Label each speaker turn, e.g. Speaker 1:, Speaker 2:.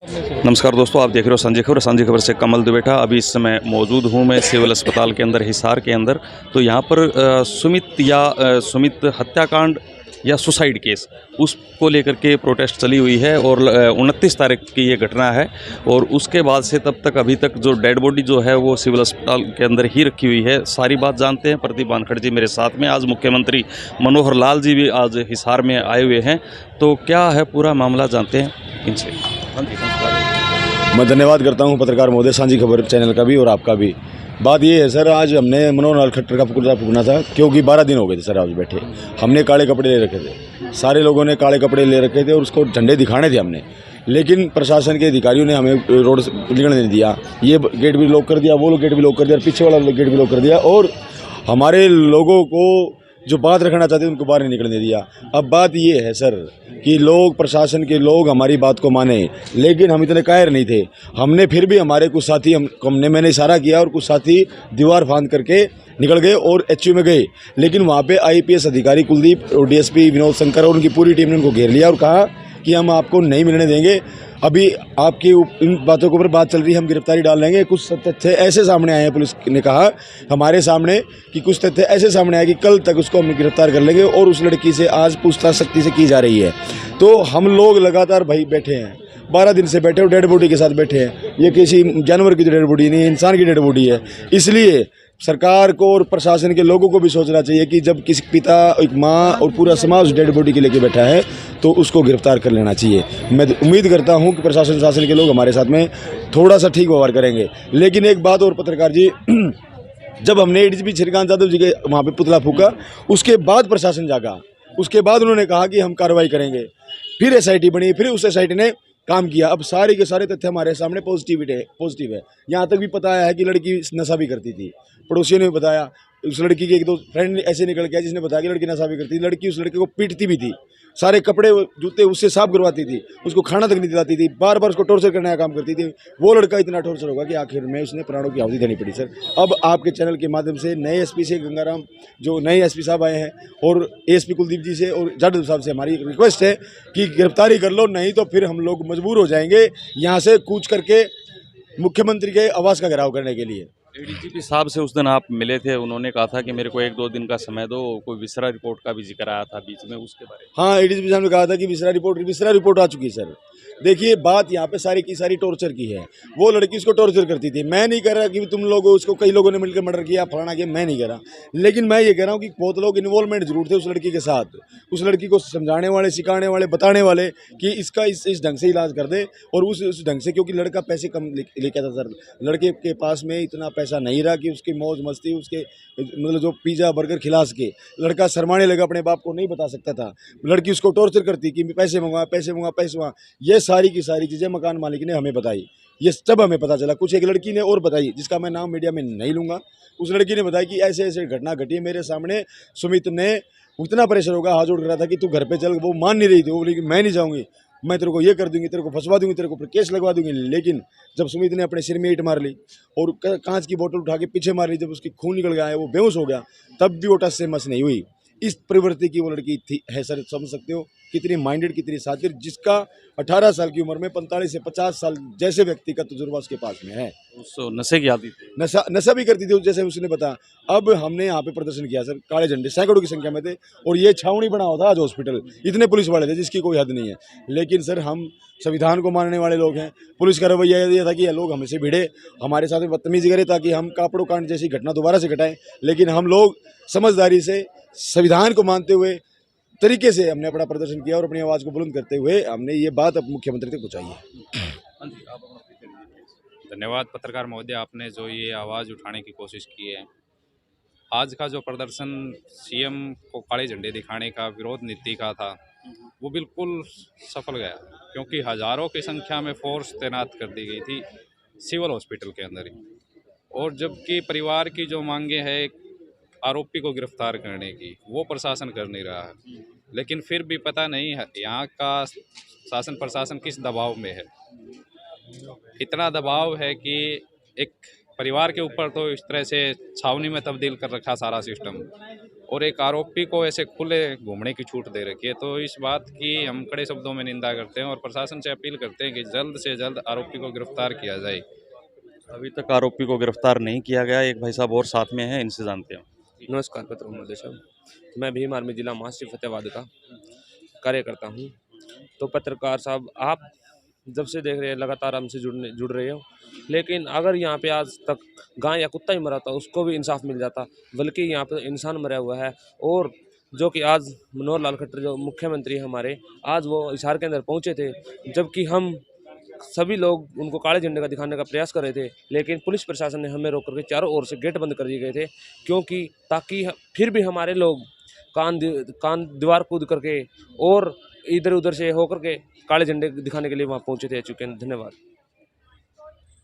Speaker 1: नमस्कार दोस्तों, आप देख रहे हो संजय खबर से कमल दुबेटा। अभी इस समय मौजूद हूँ मैं सिविल अस्पताल के अंदर, हिसार के अंदर। तो यहाँ पर सुमित हत्याकांड या सुसाइड केस, उसको लेकर के प्रोटेस्ट चली हुई है और 29 तारीख की ये घटना है। और उसके बाद से तब तक अभी तक जो डेड बॉडी जो है वो सिविल अस्पताल के अंदर ही रखी हुई है। सारी बात जानते हैं। प्रदीप वानखड़े जी मेरे साथ में, आज मुख्यमंत्री मनोहर लाल जी भी आज हिसार में आए हुए हैं। तो क्या है पूरा मामला, जानते हैं इनसे।
Speaker 2: मैं धन्यवाद करता हूं पत्रकार महोदय, सांझी खबर चैनल का भी और आपका भी। बात ये है सर, आज हमने मनोहर लाल खट्टर का पुतला फूकना था, क्योंकि 12 दिन हो गए थे सर आज बैठे। हमने काले कपड़े ले रखे थे, सारे लोगों ने काले कपड़े ले रखे थे और उसको झंडे दिखाने थे हमने। लेकिन प्रशासन के अधिकारियों ने हमें रोड से निकलने नहीं दिया। ये गेट भी लॉक कर दिया, वो लोग गेट भी लॉक कर दिया, पीछे वाला गेट भी लॉक कर दिया और हमारे लोगों को जो बात रखना चाहते थे उनको बाहर नहीं निकलने दिया। अब बात ये है सर कि लोग, प्रशासन के लोग हमारी बात को माने, लेकिन हम इतने कायर नहीं थे। हमने फिर भी हमारे कुछ साथी मैंने इशारा किया और कुछ साथी दीवार फांद करके निकल गए और एचयू में गए। लेकिन वहाँ पे आईपीएस अधिकारी कुलदीप और डीएसपी विनोद शंकर और उनकी पूरी टीम ने उनको घेर लिया और कहा कि हम आपको नहीं मिलने देंगे। अभी आपकी इन बातों के ऊपर बात चल रही है, हम गिरफ्तारी डाल लेंगे। कुछ तथ्य ऐसे सामने आए हैं, पुलिस ने कहा हमारे सामने कि कुछ तथ्य ऐसे सामने आए कि कल तक उसको हम गिरफ्तार कर लेंगे और उस लड़की से आज पूछताछ सख्ती से की जा रही है। तो हम लोग लगातार भाई बैठे हैं, 12 दिन से बैठे और डेड बॉडी के साथ बैठे हैं। ये किसी जानवर की डेड बॉडी नहीं है, इंसान की डेड बॉडी है। इसलिए सरकार को और प्रशासन के लोगों को भी सोचना चाहिए कि जब किसी पिता, एक माँ और पूरा समाज डेड बॉडी के लेके बैठा है तो उसको गिरफ्तार कर लेना चाहिए। मैं उम्मीद करता हूं कि प्रशासन शासन के लोग हमारे साथ में थोड़ा सा ठीक व्यवहार करेंगे। लेकिन एक बात और पत्रकार जी, जब हमने एडीजीपी श्रीकांत यादव जी के वहाँ पे पुतला फूका, उसके बाद प्रशासन जागा। उसके बाद उन्होंने कहा कि हम कार्रवाई करेंगे। फिर एसआईटी बनी, फिर उस एसआईटी ने काम किया। अब सारे के सारे तथ्य हमारे सामने पॉजिटिव है। यहाँ तक भी पता है कि लड़की नशा भी करती थी। पड़ोसियों ने बताया, उस लड़की के एक दो फ्रेंड ऐसे निकल के आए जिसने बताया कि लड़की नशा भी करती थी। लड़की उस लड़के को पीटती भी थी, सारे कपड़े जूते उससे साफ करवाती थी, उसको खाना तक नहीं दिलाती थी, बार बार उसको टॉर्चर करने का काम करती थी। वो लड़का इतना टॉर्चर होगा कि आखिर में उसने प्राणों की आहुति देनी पड़ी सर। अब आपके चैनल के माध्यम से नए एसपी से गंगाराम, जो नए एसपी साहब आए हैं, और एसपी कुलदीप जी से और जाटव साहब से हमारी रिक्वेस्ट है कि गिरफ्तारी कर लो, नहीं तो फिर हम लोग मजबूर हो जाएंगे यहाँ से कूच करके मुख्यमंत्री के आवास का घेराव करने के लिए।
Speaker 1: एडीजीपी साहब से उस दिन आप मिले थे, उन्होंने कहा था कि मेरे को 1-2 दिन का समय दो। कोई विसरा रिपोर्ट का भी जिक्र आया था बीच में, उसके बारे में।
Speaker 2: हाँ, एडीजीपी साहब ने कहा था कि विसरा रिपोर्ट आ चुकी है सर। देखिए, बात यहाँ पे सारी की सारी टॉर्चर की है। वो लड़की उसको टॉर्चर करती थी। मैं नहीं कह रहा कि तुम लोग उसको, कई लोगों ने मिलकर मर्डर किया, फलाना किया, मैं नहीं कह रहा। लेकिन मैं ये कह रहा हूँ कि बहुत लोग इन्वॉल्वमेंट जरूर थे उस लड़की के साथ। उस लड़की को समझाने वाले, सिखाने वाले, बताने वाले कि इसका इस ढंग से इलाज कर दे और उस ढंग से, क्योंकि लड़का पैसे कम लेके आता सर। लड़के के पास में इतना पैसा नहीं रहा कि उसकी मौज मस्ती, उसके मतलब जो पिज़्ज़ा बर्गर खिला सके। लड़का शर्माने लगा, अपने बाप को नहीं बता सकता था। लड़की उसको टॉर्चर करती कि पैसे मंगवा, पैसे मंगवा, पैसे मंगवा। ये सारी की सारी चीज़ें मकान मालिक ने हमें बताई। ये सब हमें पता चला। कुछ एक लड़की ने और बताई, जिसका मैं नाम मीडिया में नहीं लूँगा। उस लड़की ने बताया कि ऐसे ऐसे घटना घटी मेरे सामने। सुमित ने उतना प्रेशर होगा, हाथ जोड़ रहा था कि तू घर पे चल। वो मान नहीं रही थी, वो बोली कि मैं नहीं जाऊँगी, मैं तेरे को ये कर दूंगी, तेरे को फंसवा दूंगी, तेरे को केस लगवा दूंगी। लेकिन जब सुमित ने अपने सिर में ईंट मार ली और कांच की बोतल उठा के पीछे मार ली, जब उसकी खून निकल गया है, वो बेहोश हो गया, तब भी वो टस से मस नहीं हुई। इस प्रवृत्ति की वो लड़की थी है सर। समझ सकते हो कितनी माइंडेड, कितनी सातिर, जिसका 18 साल की उम्र में 45 से 50 साल जैसे व्यक्ति का तजुर्बा उसके पास में है।
Speaker 1: उस नशे की आदत थी,
Speaker 2: नशा भी करती थी जैसे उसने बताया। अब हमने यहाँ पे प्रदर्शन किया सर, काले झंडे सैकड़ों की संख्या में थे और ये छावनी बना हुआ था आज हॉस्पिटल। इतने पुलिस वाले थे जिसकी कोई हद नहीं है। लेकिन सर, हम संविधान को मानने वाले लोग हैं। पुलिस का रवैया ये था कि ये लोग हमसे भिड़े, हमारे साथ बदतमीजी करें ताकि हम कापड़ों कांड जैसी घटना दोबारा से घटाएं। लेकिन हम लोग समझदारी से, संविधान को मानते हुए तरीके से हमने अपना प्रदर्शन किया और अपनी आवाज़ को बुलंद करते हुए हमने ये बात अब मुख्यमंत्री तक पहुँचाई है।
Speaker 3: धन्यवाद पत्रकार महोदय, आपने जो ये आवाज़ उठाने की कोशिश की है। आज का जो प्रदर्शन सीएम को काले झंडे दिखाने का, विरोध नीति का था, वो बिल्कुल सफल गया, क्योंकि हज़ारों की संख्या में फोर्स तैनात कर दी गई थी सिविल हॉस्पिटल के अंदर ही। और जबकि परिवार की जो मांगे है आरोपी को गिरफ्तार करने की, वो प्रशासन कर नहीं रहा है। लेकिन फिर भी पता नहीं है यहाँ का शासन प्रशासन किस दबाव में है। इतना दबाव है कि एक परिवार के ऊपर तो इस तरह से छावनी में तब्दील कर रखा सारा सिस्टम। और एक आरोपी को ऐसे खुले घूमने की छूट दे रखी है। तो इस बात की हम कड़े शब्दों में निंदा करते हैं और प्रशासन से अपील करते हैं कि जल्द से जल्द आरोपी को गिरफ्तार किया जाए।
Speaker 1: अभी तक आरोपी को गिरफ्तार नहीं किया गया। एक भाई साहब और साथ में हैं, इनसे जानते हैं।
Speaker 4: नमस्कार पत्रकार महोदय साहब, मैं भीम आर्मी जिला महासचिव फतेहाबाद का कार्यकर्ता हूँ। तो पत्रकार साहब, आप जब से देख रहे हैं लगातार हमसे जुड़ रहे हो, लेकिन अगर यहाँ पे आज तक गाय या कुत्ता ही मरा था उसको भी इंसाफ मिल जाता, बल्कि यहाँ पे इंसान मरा हुआ है। और जो कि आज मनोहर लाल खट्टर जो मुख्यमंत्री हमारे, आज वो हिसार के अंदर पहुँचे थे, जबकि हम सभी लोग उनको काले झंडे का दिखाने का प्रयास कर रहे थे, लेकिन पुलिस प्रशासन ने हमें रोक करके चारों ओर से गेट बंद कर दिए गए थे, क्योंकि ताकि फिर भी हमारे लोग कान दीवार कूद करके और इधर उधर से होकर के काले झंडे दिखाने के लिए वहाँ पहुँचे थे चुके हैं। धन्यवाद।